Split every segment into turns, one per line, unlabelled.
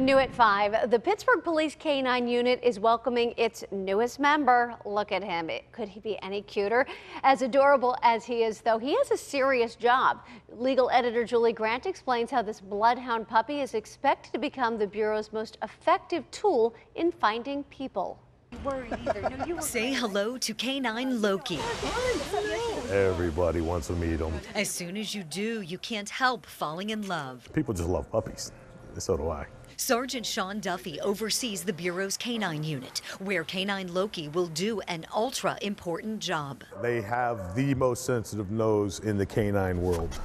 New at 5, the Pittsburgh Police K-9 unit is welcoming its newest member. Look at him. Could he be any cuter? As adorable as he is, though, he has a serious job. Legal editor Juile Grant explains how this bloodhound puppy is expected to become the Bureau's most effective tool in finding people.
Say hello to K-9 Loki.
Everybody wants to meet him.
As soon as you do, you can't help falling in love.
People just love puppies, and so do I.
Sergeant Sean Duffy oversees the Bureau's K-9 unit, where K-9 Loki will do an ultra-important job.
They have the most sensitive nose in the K-9 world.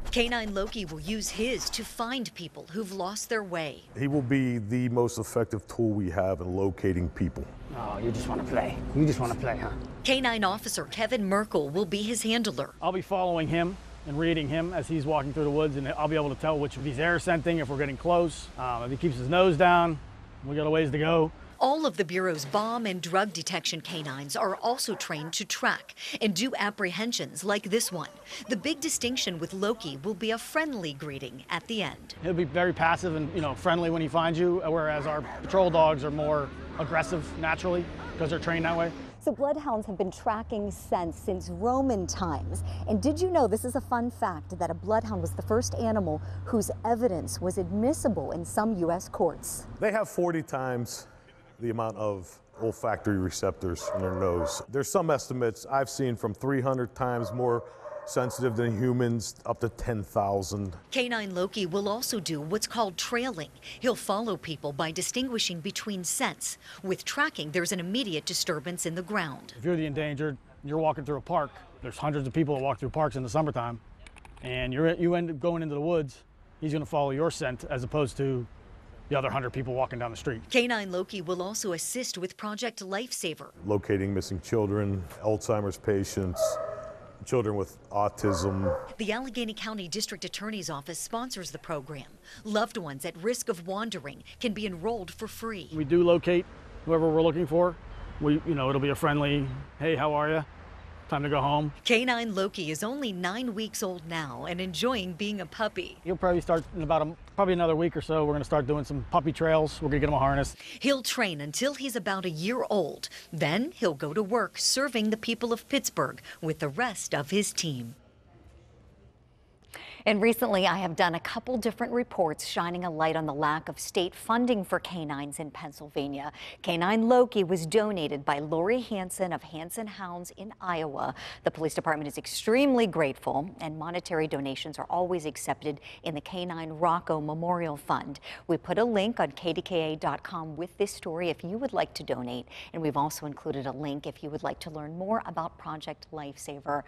K-9 Loki will use his to find people who've lost their way.
He will be the most effective tool we have in locating people.
Oh, you just want to play. You just want to play, huh?
K-9 officer Kevin Merkel will be his handler.
I'll be following him and reading him as he's walking through the woods, and I'll be able to tell which of he's air scenting, if we're getting close. If he keeps his nose down, we got a ways to go.
All of the Bureau's bomb and drug detection canines are also trained to track and do apprehensions like this one. The big distinction with Loki will be a friendly greeting at the end.
He'll be very passive and friendly when he finds you, whereas our patrol dogs are more aggressive naturally because they're trained that way.
So bloodhounds have been tracking scents since Roman times. And did you know, this is a fun fact, that a bloodhound was the first animal whose evidence was admissible in some U.S. courts?
They have 40 times the amount of olfactory receptors in their nose. There's some estimates I've seen from 300 times more sensitive than humans, up to 10,000.
K-9 Loki will also do what's called trailing. He'll follow people by distinguishing between scents. With tracking, there's an immediate disturbance in the ground.
If you're the endangered, you're walking through a park. There's hundreds of people that walk through parks in the summertime, and you end up going into the woods. He's going to follow your scent as opposed to the other 100 people walking down the street.
K-9 Loki will also assist with Project Lifesaver.
Locating missing children, Alzheimer's patients, children with autism.
The Allegheny County District Attorney's Office sponsors the program. Loved ones at risk of wandering can be enrolled for free.
We do locate whoever we're looking for. It'll be a friendly, hey, how are you? Time to go home.
K-9 Loki is only 9 weeks old now and enjoying being a puppy.
He'll probably start in about probably another week or so. We're going to start doing some puppy trails. We're going to get him a harness.
He'll train until he's about a year old. Then he'll go to work serving the people of Pittsburgh with the rest of his team.
And recently, I have done a couple different reports shining a light on the lack of state funding for canines in Pennsylvania. K-9 Loki was donated by Lori Hansen of Hansen Hounds in Iowa. The police department is extremely grateful, and monetary donations are always accepted in the K-9 Rocco Memorial Fund. We put a link on KDKA.com with this story if you would like to donate, and we've also included a link if you would like to learn more about Project Lifesaver.